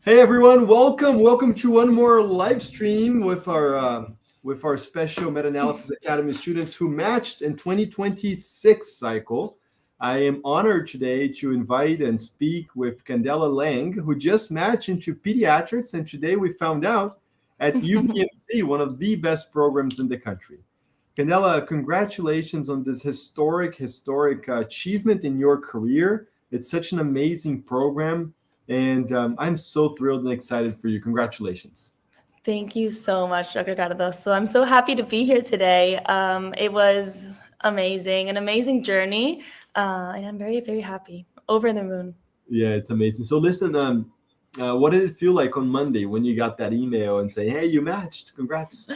Hey everyone, welcome to one more live stream with our special Meta-Analysis Academy students who matched in 2026 cycle. I am honored today to invite and speak with Candela Lang, who just matched into Pediatrics, and today we found out at UPMC, one of the best programs in the country. Candela, congratulations on this historic achievement in your career. It's such an amazing program. And I'm so thrilled and excited for you. Congratulations. Thank you so much, Dr. Carlos. So I'm so happy to be here today. It was amazing, an amazing journey. And I'm very, very happy. Over the moon. Yeah, it's amazing. So listen, what did it feel like on Monday when you got that email and say, hey, you matched, congrats?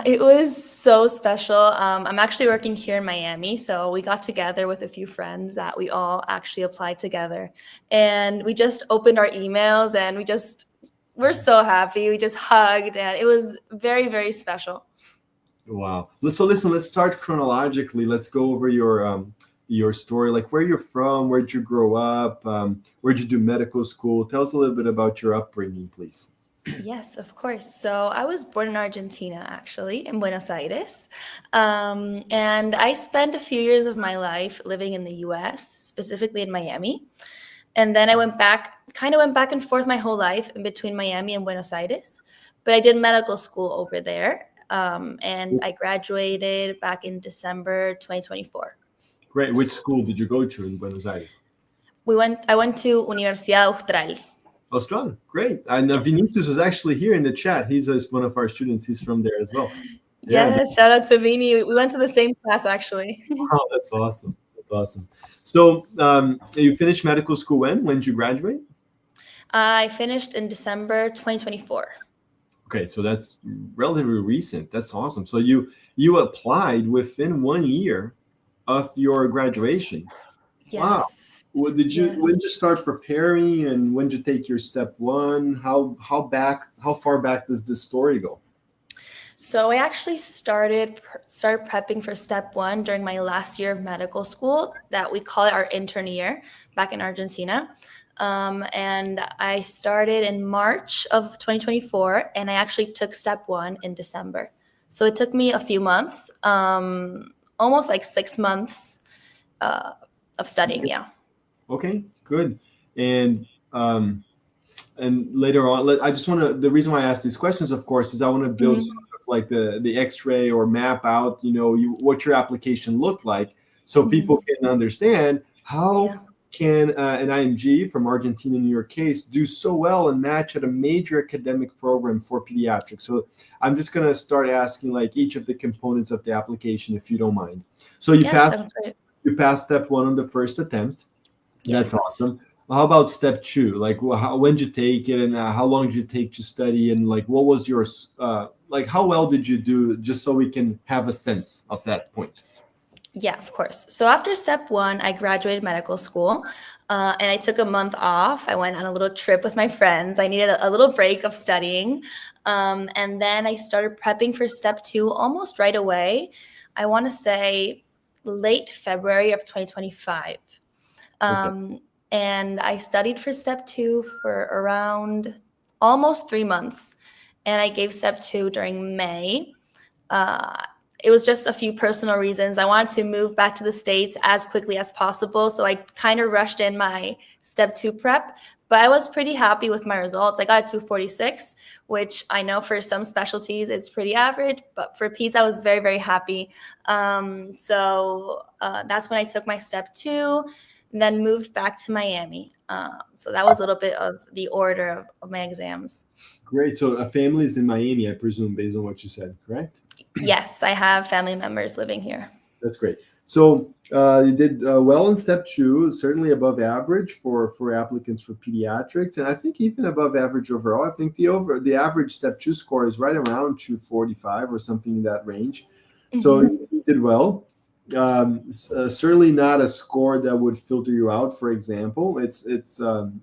It was so special. I'm actually working here in Miami, so we got together with a few friends that we all actually applied together. And we just opened our emails and we're so happy. We just hugged and it was very, very special. Wow. So listen, let's start chronologically. Let's go over your story, like where you're from, where'd you grow up, where'd you do medical school? Tell us a little bit about your upbringing, please. Yes, of course. So I was born in Argentina, actually, in Buenos Aires. And I spent a few years of my life living in the US, specifically in Miami. And then I went back and forth my whole life in between Miami and Buenos Aires. But I did medical school over there. And I graduated back in December 2024. Great. Which school did you go to in Buenos Aires? I went to Universidad Austral. Austral, great. And Yes. Vinicius is actually here in the chat. He's one of our students. He's from there as well. Yes, shout out to Vini. We went to the same class, actually. Oh, that's awesome. That's awesome. So you finished medical school when? When did you graduate? I finished in December 2024. Okay, so that's relatively recent. That's awesome. So you applied within 1 year of your graduation. Yes. Wow. When did you start preparing, and when did you take your step one? How far back does this story go? So I actually started prepping for step one during my last year of medical school, that we call it our intern year back in Argentina. And I started in March of 2024, and I actually took step one in December. So it took me a few months, almost like 6 months of studying. Yeah. Okay, good. And later on, I just want to. The reason why I ask these questions, of course, is I want to build sort of like the X-ray or map out, what your application looked like, so people can understand how can an IMG from Argentina, in your case, do so well and match at a major academic program for pediatrics. So I'm just going to start asking like each of the components of the application, if you don't mind. So you passed step one on the first attempt. That's awesome. How about step two? Like, when did you take it, and how long did you take to study, and like, what was your how well did you do? Just so we can have a sense of that point. Yeah, of course. So after step one, I graduated medical school, and I took a month off. I went on a little trip with my friends. I needed a little break of studying, and then I started prepping for step two almost right away. I want to say late February of 2025. And I studied for step two for around almost 3 months. And I gave step two during May. It was just a few personal reasons. I wanted to move back to the States as quickly as possible. So I kind of rushed in my step two prep, but I was pretty happy with my results. I got a 246, which I know for some specialties is pretty average, but for peds, I was very, very happy. So that's when I took my step two. And then moved back to Miami. So that was a little bit of the order of my exams. Great. So a family is in Miami, I presume, based on what you said, correct? Yes, I have family members living here. That's great. So you did well in step two, certainly above average for applicants for pediatrics, and I think even above average overall. I think the average step two score is right around 245 or something in that range. So you did well. Certainly not a score that would filter you out, for example. That's an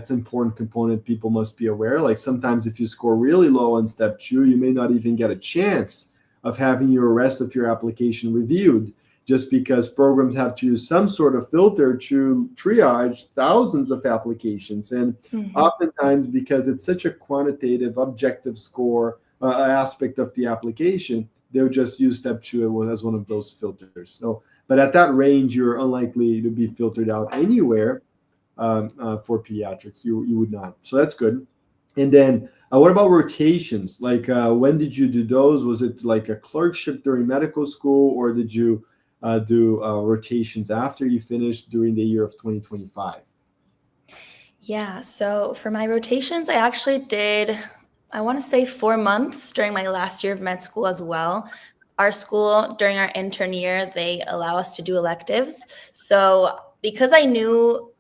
important component people must be aware. Like sometimes if you score really low on step two, you may not even get a chance of having your rest of your application reviewed, just because programs have to use some sort of filter to triage thousands of applications. And oftentimes, because it's such a quantitative, objective score aspect of the application, they'll just use step 2 as one of those filters. So, but at that range, you're unlikely to be filtered out anywhere for pediatrics. You would not. So that's good. And then what about rotations? Like when did you do those? Was it like a clerkship during medical school, or did you do rotations after you finished during the year of 2025? Yeah, so for my rotations, I actually did, I want to say 4 months during my last year of med school as well. Our school, during our intern year, they allow us to do electives. So because I knew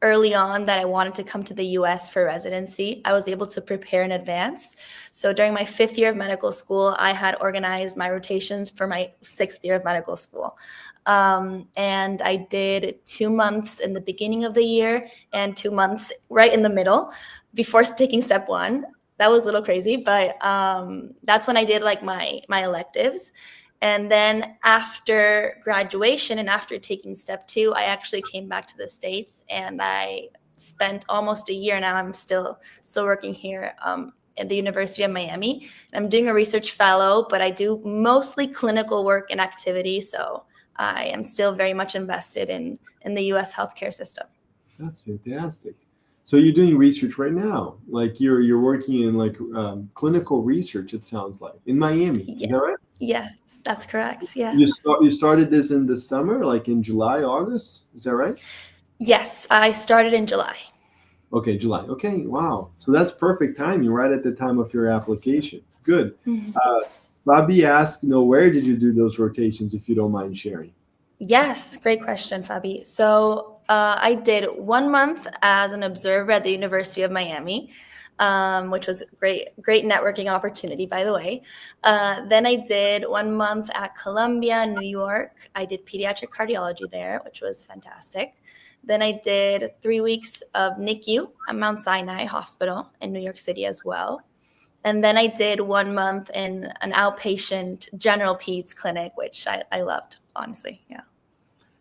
early on that I wanted to come to the US for residency, I was able to prepare in advance. So during my 5th year of medical school, I had organized my rotations for my 6th year of medical school. And I did 2 months in the beginning of the year and 2 months right in the middle before taking step 1. That was a little crazy, but that's when I did like my electives. And then after graduation and after taking step 2, I actually came back to the States, and I spent almost a year now. I'm still working here at the University of Miami. And I'm doing a research fellow, but I do mostly clinical work and activity. So I am still very much invested in the US healthcare system. That's fantastic. So you're doing research right now, like you're working in like clinical research. It sounds like in Miami. Yes. Is that right? Yes, that's correct. Yes. You started this in the summer, like in July, August. Is that right? Yes, I started in July. Okay, July. Okay, wow. So that's perfect timing, right at the time of your application. Good. Bobby asked, where did you do those rotations, if you don't mind sharing? Yes, great question, Fabi. So I did 1 month as an observer at the University of Miami, which was great networking opportunity, by the way. Then I did 1 month at Columbia, New York. I did pediatric cardiology there, which was fantastic. Then I did 3 weeks of NICU at Mount Sinai Hospital in New York City as well. And then I did 1 month in an outpatient general peds clinic, which I loved, honestly. Yeah.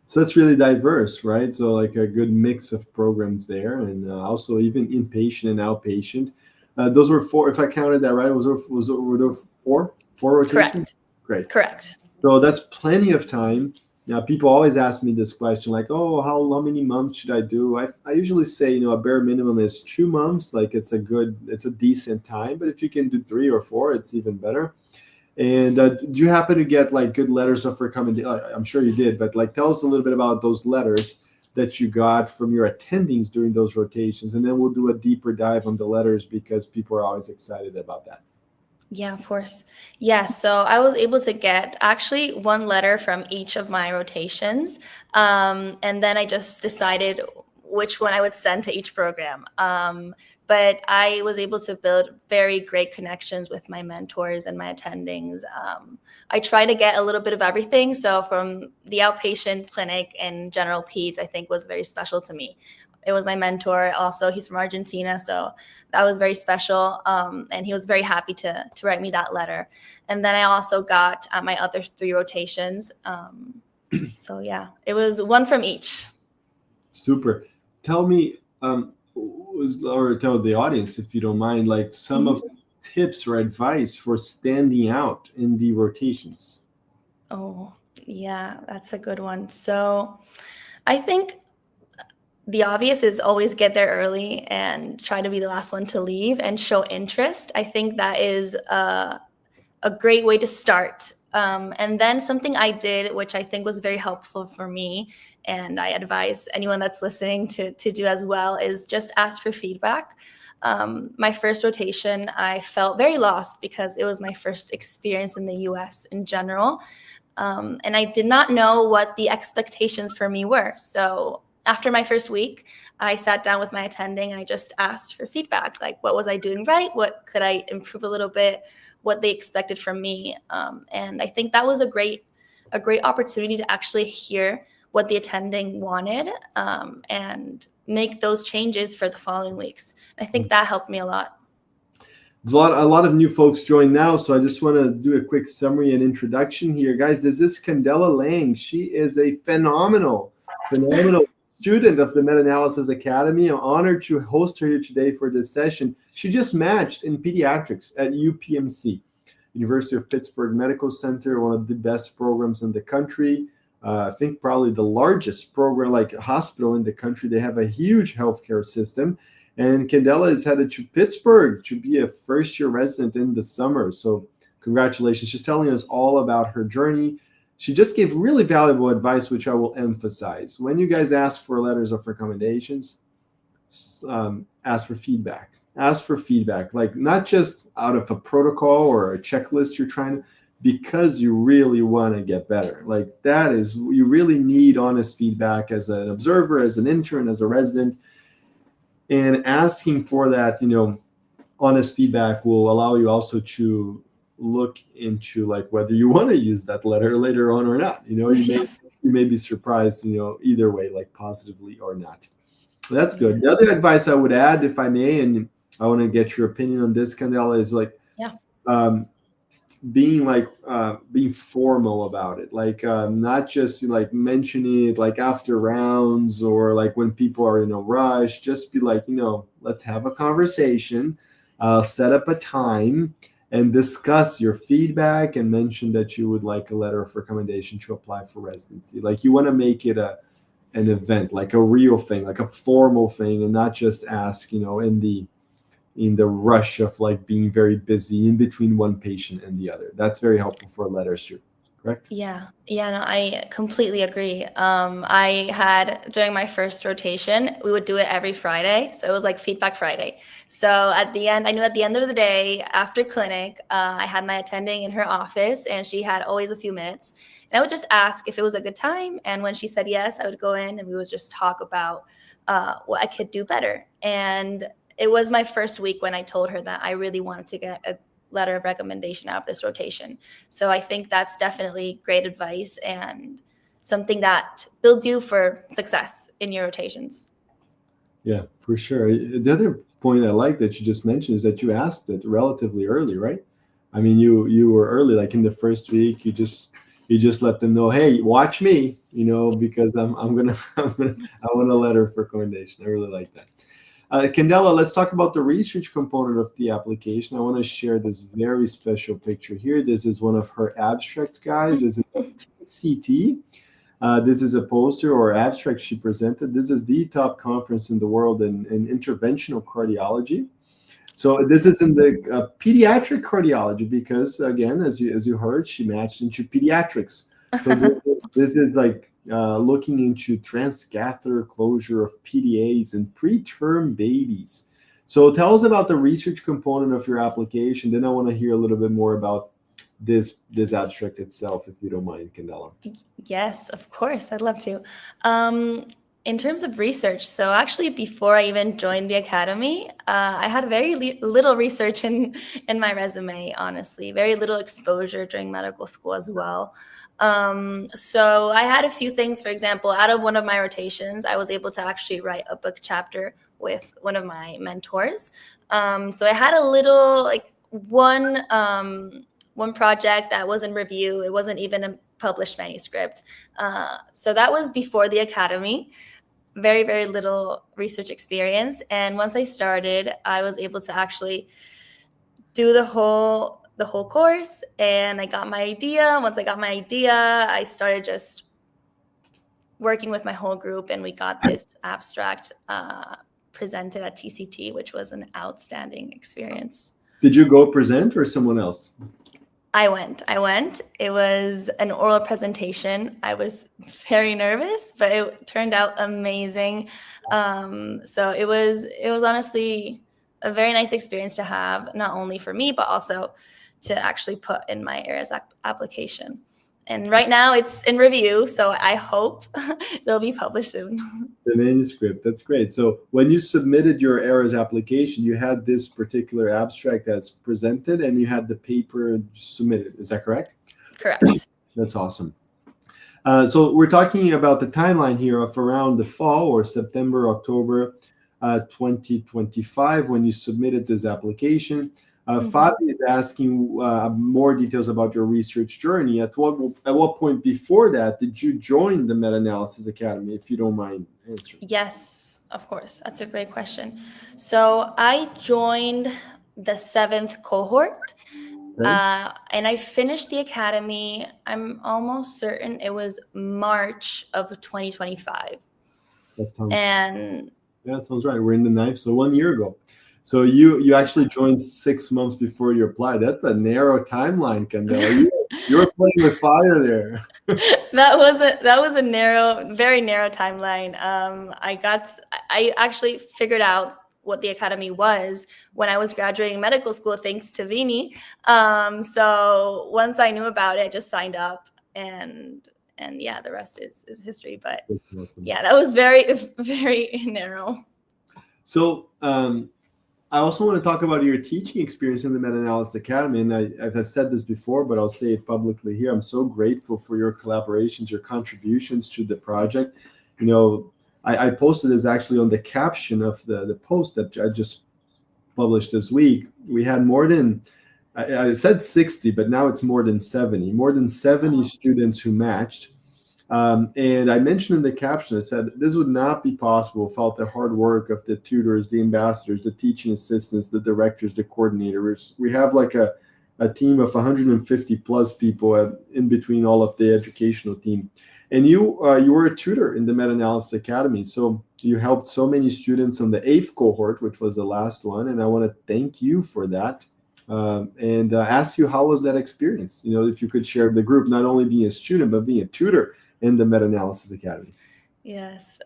So it's really diverse, right? So like a good mix of programs there, and also even inpatient and outpatient. Those were 4, if I counted that right. Were there 4 rotations? Correct. Great. Correct. So that's plenty of time. Now, people always ask me this question, like, "Oh, how many months should I do?" I usually say, a bare minimum is 2 months. Like it's a decent time. But if you can do 3 or 4, it's even better. And do you happen to get like good letters of recommendation? I'm sure you did, but like tell us a little bit about those letters that you got from your attendings during those rotations, and then we'll do a deeper dive on the letters because people are always excited about that. Yeah, of course. Yeah, so I was able to get actually 1 letter from each of my rotations, and then I just decided which one I would send to each program. But I was able to build very great connections with my mentors and my attendings. I try to get a little bit of everything. So from the outpatient clinic and general peds, I think was very special to me. It was my mentor. Also, he's from Argentina, so that was very special. And he was very happy to write me that letter. And then I also got my other 3 rotations. So yeah, it was 1 from each. Super. Tell me, or tell the audience, if you don't mind, like some of the tips or advice for standing out in the rotations. Oh, yeah, that's a good one. So I think the obvious is always get there early and try to be the last one to leave and show interest. I think that is a great way to start. And then something I did, which I think was very helpful for me, and I advise anyone that's listening to do as well, is just ask for feedback. My first rotation, I felt very lost because it was my first experience in the US in general. And I did not know what the expectations for me were. So after my first week, I sat down with my attending and I just asked for feedback. Like, what was I doing right? What could I improve a little bit? What they expected from me. And I think that was a great opportunity to actually hear what the attending wanted and make those changes for the following weeks. I think that helped me a lot. There's a lot of new folks join now, so I just want to do a quick summary and introduction here, guys. This is Candela Lang. She is a phenomenal student of the Meta-Analysis Academy. I'm honored to host her here today for this session. She just matched in pediatrics at UPMC, University of Pittsburgh Medical Center, one of the best programs in the country. I think probably the largest program, like a hospital in the country. They have a huge healthcare system. And Candela is headed to Pittsburgh to be a first-year resident in the summer. So congratulations. She's telling us all about her journey. She just gave really valuable advice, which I will emphasize. When you guys ask for letters of recommendations, ask for feedback. Ask for feedback, like not just out of a protocol or a checklist you're trying to, because you really want to get better. Like that is, you really need honest feedback as an observer, as an intern, as a resident. And asking for that, honest feedback will allow you also to look into like whether you want to use that letter later on or not. You may be surprised, either way, like positively or not. That's good. The other advice I would add, if I may, and I want to get your opinion on this, Candela, is like being formal about it, like not just like mentioning it like after rounds or like when people are in a rush. Just be like, let's have a conversation, set up a time and discuss your feedback and mention that you would like a letter of recommendation to apply for residency. Like you want to make it an event, like a real thing, like a formal thing, and not just ask, in the rush of like being very busy in between one patient and the other. That's very helpful for letters too, correct? Yeah, no, I completely agree. I had, during my first rotation, we would do it every Friday. So it was like Feedback Friday. So at the end, I knew at the end of the day, after clinic, I had my attending in her office and she had always a few minutes. And I would just ask if it was a good time. And when she said yes, I would go in and we would just talk about what I could do better. And it was my first week when I told her that I really wanted to get a letter of recommendation out of this rotation. So I think that's definitely great advice and something that builds you for success in your rotations. Yeah, for sure. The other point I like that you just mentioned is that you asked it relatively early, right? I mean, you were early, like in the first week, you just let them know, hey, watch me, because I want a letter of recommendation. I really like that. Candela, let's talk about the research component of the application. I want to share this very special picture here. This is one of her abstracts, guys. This is a TCT. This is a poster or abstract she presented. This is the top conference in the world in interventional cardiology. So this is in the pediatric cardiology because, again, as you heard, she matched into pediatrics. So this is like looking into transcatheter closure of PDAs in preterm babies. So tell us about the research component of your application. Then I want to hear a little bit more about this abstract itself, if you don't mind, Candela. Yes, of course. I'd love to. In terms of research, so actually before I even joined the academy, I had very little research in my resume, honestly. Very little exposure during medical school as well. So I had a few things. For example, out of one of my rotations, I was able to actually write a book chapter with one of my mentors. So I had a little, like one project that was in review. It wasn't even a published manuscript. So that was before the academy. Very, very little research experience. And once I started, I was able to actually do the whole course, and I got my idea. Once I got my idea, I started just working with my whole group, and we got this abstract presented at TCT, which was an outstanding experience. Did you go present or someone else? I went. It was an oral presentation. I was very nervous, but it turned out amazing. So it was honestly a very nice experience to have, not only for me, but also to actually put in my ARES application. And right now it's in review, so I hope it'll be published soon. The manuscript, that's great. So when you submitted your ARES application, you had this particular abstract that's presented and you had the paper submitted. Is that correct? Correct. That's awesome. So we're talking about the timeline here of around the fall or September, October 2025 when you submitted this application. Fabi is asking more details about your research journey. At what point before that did you join the Meta-Analysis Academy, if you don't mind answering? Yes, of course. That's a great question. So I joined the 7th cohort. Okay. And I finished the academy, I'm almost certain it was March of 2025. That sounds, and yeah, that sounds right. We're in the 9th, so 1 year ago. So you actually joined 6 months before you applied. That's a narrow timeline, Candela. You were playing with fire there. that was a very narrow timeline. I actually figured out what the academy was when I was graduating medical school, thanks to Vini. So once I knew about it, I just signed up, and yeah, the rest is history. But Awesome. yeah, that was very, very narrow. So I also want to talk about your teaching experience in the Meta-Analysis Academy. And I've said this before, but I'll say it publicly here. I'm so grateful for your collaborations, your contributions to the project. You know, I posted this actually on the caption of the post that I just published this week. We had more than, I said 60, but now it's more than 70. More than 70 students who matched. And I mentioned in the caption, I said, this would not be possible without the hard work of the tutors, the ambassadors, the teaching assistants, the directors, the coordinators. We have like a team of 150 plus people in between all of the educational team. And you were a tutor in the Meta-Analysis Academy. So you helped so many students on the 8th cohort, which was the last one. And I want to thank you for that. And ask you, how was that experience? You know, if you could share with the group, not only being a student, but being a tutor in the Meta-Analysis Academy. Yes.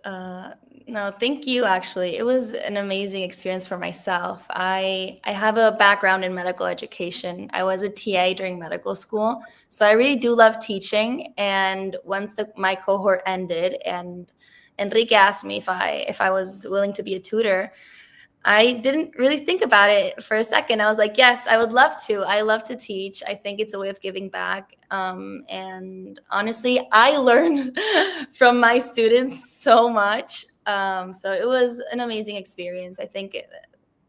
No, thank you. Actually, it was an amazing experience for myself. I have a background in medical education. I was a TA during medical school, so I really do love teaching. And once my cohort ended, and Enrique asked me if I was willing to be a tutor, I didn't really think about it for a second. I was like, yes, I would love to. I love to teach. I think it's a way of giving back. And honestly, I learned from my students so much. So it was an amazing experience. I think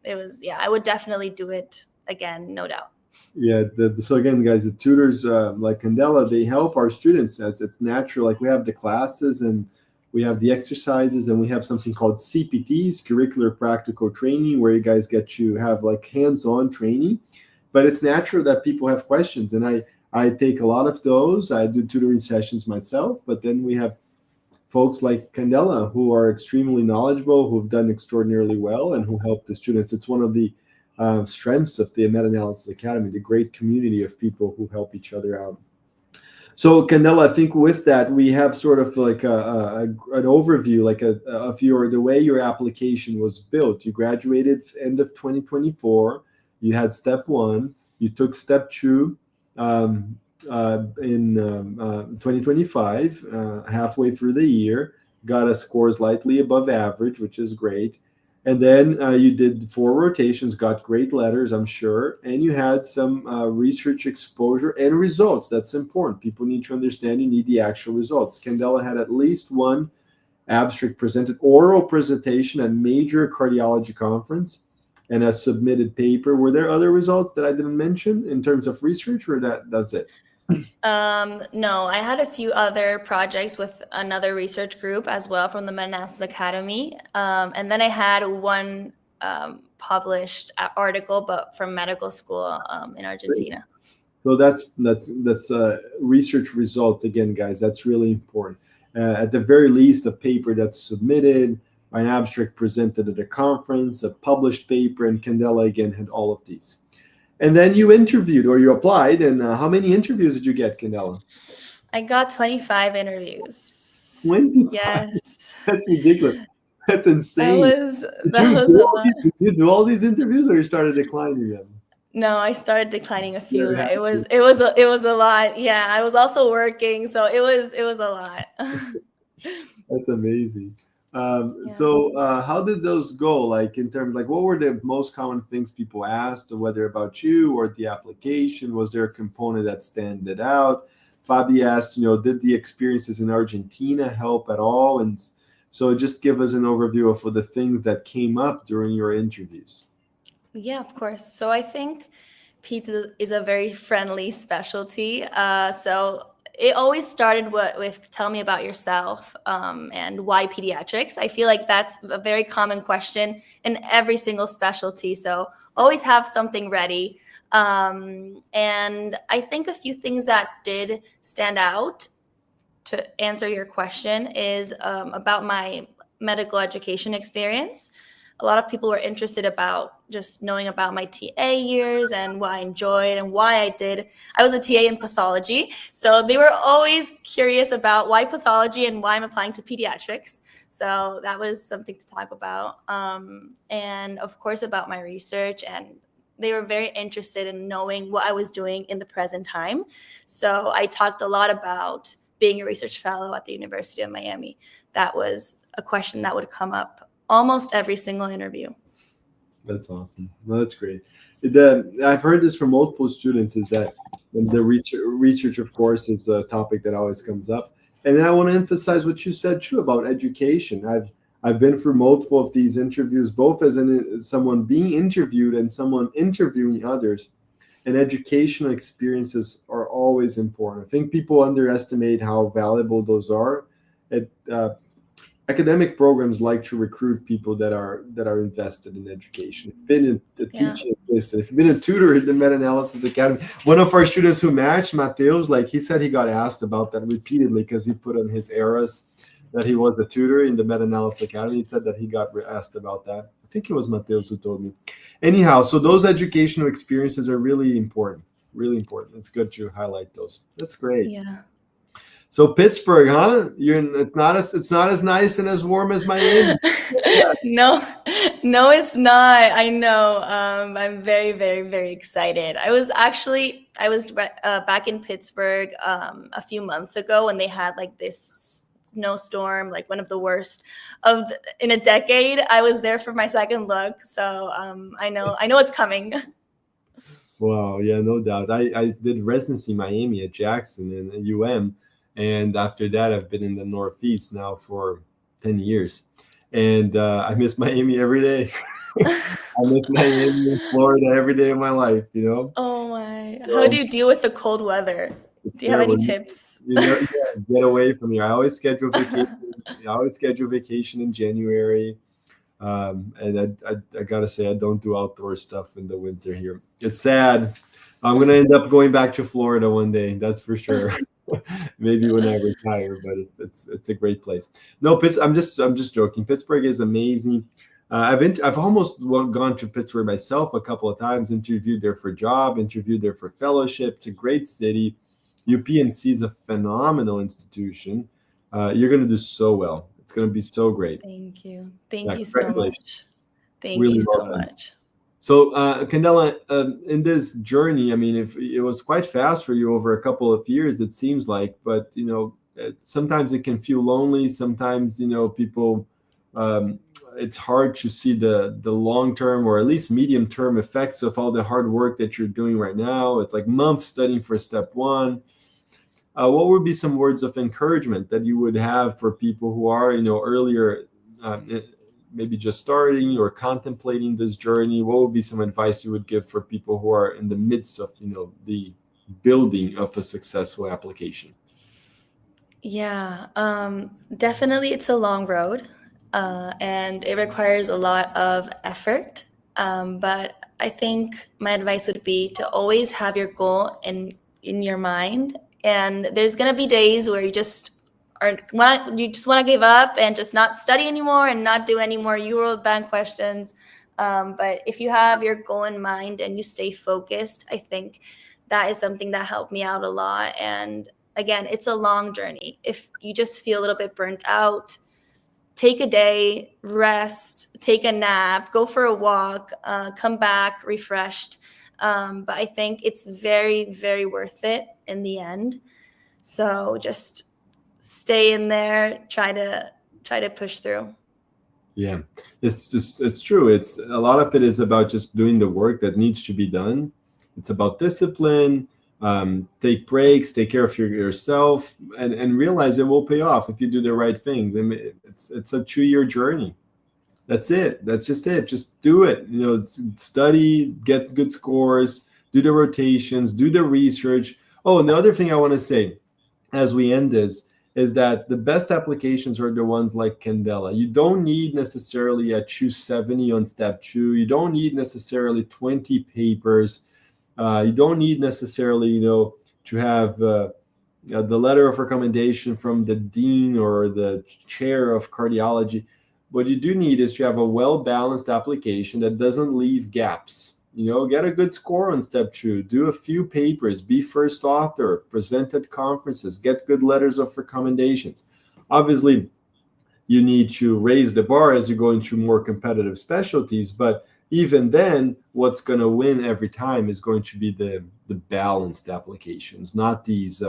it was, yeah, I would definitely do it again, no doubt. Yeah. So again, guys, the tutors like Candela, they help our students as it's natural. Like we have the classes and we have the exercises, and we have something called CPTs, curricular practical training, where you guys get to have like hands-on training. But it's natural that people have questions, and I take a lot of those. I do tutoring sessions myself, but then we have folks like Candela who are extremely knowledgeable, who've done extraordinarily well, and who help the students. It's one of the strengths of the Meta-Analysis Academy, the great community of people who help each other out. So Candela, I think with that, we have sort of like an overview, like of the way your application was built. You graduated end of 2024. You had step 1. You took step 2 in 2025, halfway through the year. Got a score slightly above average, which is great. And then you did 4 rotations, got great letters, I'm sure, and you had some research exposure and results. That's important. People need to understand you need the actual results. Candela had at least 1 abstract presented, oral presentation at major cardiology conference, and a submitted paper. Were there other results that I didn't mention in terms of research, or that's it? No, I had a few other projects with another research group as well from the Meta-Analysis Academy. And then I had 1 published article, but from medical school in Argentina. So that's research results again, guys. That's really important. At the very least, a paper that's submitted, an abstract presented at a conference, a published paper, and Candela again had all of these. And then you interviewed, or you applied, and how many interviews did you get, Candela? I got 25 interviews. 25? Yes. That's ridiculous. That's insane. That was a lot. Did you do all these interviews, or you started declining them? No, I started declining a few. It was a lot. Yeah, I was also working, so it was a lot. That's amazing. So how did those go? Like in terms, like what were the most common things people asked, whether about you or the application? Was there a component that stood out? Fabi asked, did the experiences in Argentina help at all? And so just give us an overview of the things that came up during your interviews. Yeah, of course. So I think pizza is a very friendly specialty. So it always started with tell me about yourself, and why pediatrics. I feel like that's a very common question in every single specialty. So always have something ready. And I think a few things that did stand out to answer your question is about my medical education experience. A lot of people were interested about just knowing about my TA years and what I enjoyed and why I did. I was a TA in pathology, so they were always curious about why pathology and why I'm applying to pediatrics. So that was something to talk about. And of course about my research, and they were very interested in knowing what I was doing in the present time. So I talked a lot about being a research fellow at the University of Miami. That was a question that would come up almost every single interview. That's awesome. No, that's great. I've heard this from multiple students, is that the research, of course, is a topic that always comes up. And I want to emphasize what you said too about education. I've been through multiple of these interviews, both as someone being interviewed and someone interviewing others. And educational experiences are always important. I think people underestimate how valuable those are. Academic programs like to recruit people that are invested in education. If you've been a teaching assistant, if you've been a tutor in the Meta-Analysis Academy, one of our students who matched, Mateus, like he said he got asked about that repeatedly because he put on his eras that he was a tutor in the Meta-Analysis Academy. He said that he got asked about that. I think it was Mateus who told me. Anyhow, so those educational experiences are really important. Really important. It's good to highlight those. That's great. Yeah. So Pittsburgh, huh? It's not as nice and as warm as Miami. No, it's not. I know. I'm very, very, very excited. I was back in Pittsburgh a few months ago when they had like this snowstorm, like one of the worst in a decade. I was there for my second look, so I know it's coming. Wow, yeah, no doubt. I did residency in Miami at Jackson and UM. And after that, I've been in the Northeast now for 10 years. And I miss Miami every day. I miss Miami and Florida every day of my life, you know? Oh my. How do you deal with the cold weather? Do you have any tips? Get away from here. I always schedule vacation in January. And I got to say, I don't do outdoor stuff in the winter here. It's sad. I'm going to end up going back to Florida one day. That's for sure. Maybe when I retire, but it's a great place. No, I'm just joking. Pittsburgh is amazing. I've almost gone to Pittsburgh myself a couple of times. Interviewed there for job. Interviewed there for fellowship. It's a great city. UPMC is a phenomenal institution. You're going to do so well. It's going to be so great. Thank you. Thank you so much. Thank really you so well much. So, Candela, in this journey, I mean, if it was quite fast for you over a couple of years, it seems like, but, sometimes it can feel lonely. Sometimes, people, it's hard to see the long-term or at least medium-term effects of all the hard work that you're doing right now. It's like months studying for step one. What would be some words of encouragement that you would have for people who are, earlier, maybe just starting or contemplating this journey? What would be some advice you would give for people who are in the midst of, the building of a successful application? Yeah, definitely it's a long road, and it requires a lot of effort. But I think my advice would be to always have your goal in your mind. And there's going to be days where you just want to give up and just not study anymore and not do any more Eurobank questions. But if you have your goal in mind and you stay focused, I think that is something that helped me out a lot. And again, it's a long journey. If you just feel a little bit burnt out, take a day, rest, take a nap, go for a walk, come back refreshed. But I think it's very, very worth it in the end. So just stay in there, try to push through. Yeah, it's true. It's a lot of it is about just doing the work that needs to be done. It's about discipline, take breaks, take care of yourself, and realize it will pay off if you do the right things. I mean, it's a 2-year journey. That's it. That's just it. Just do it. Study, get good scores, do the rotations, do the research. Oh, and the other thing I want to say as we end this is that the best applications are the ones like Candela. You don't need necessarily a 270 on step 2. You don't need necessarily 20 papers. You don't need necessarily, to have the letter of recommendation from the dean or the chair of cardiology. What you do need is to have a well-balanced application that doesn't leave gaps. Get a good score on step 2, do a few papers, be first author, present at conferences, get good letters of recommendations. Obviously, you need to raise the bar as you go into more competitive specialties, but even then, what's going to win every time is going to be the balanced applications, not these,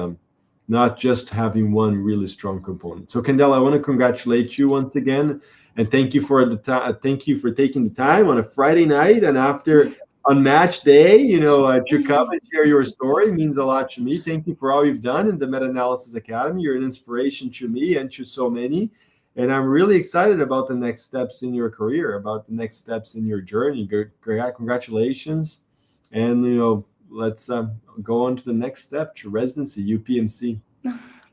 not just having one really strong component. So, Candela, I want to congratulate you once again, and thank you for taking the time on a Friday night and after on match day, to come and share your story means a lot to me. Thank you for all you've done in the Meta-Analysis Academy. You're an inspiration to me and to so many. And I'm really excited about the next steps in your career, about the next steps in your journey. Congratulations. And, let's go on to the next step, to residency, UPMC.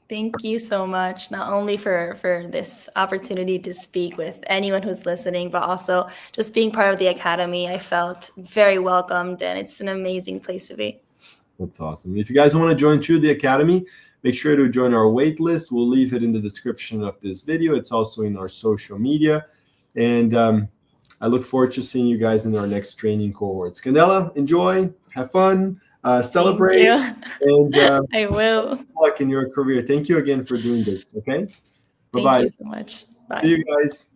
Thank you so much, not only for this opportunity to speak with anyone who's listening, but also just being part of the Academy. I felt very welcomed, and it's an amazing place to be. That's awesome. If you guys want to join the Academy, make sure to join our wait list. We'll leave it in the description of this video. It's also in our social media. And I look forward to seeing you guys in our next training cohorts. Candela, enjoy, have fun. Celebrate, and I will. Good luck in your career. Thank you again for doing this. Okay, bye. Thank you so much. Bye. See you guys.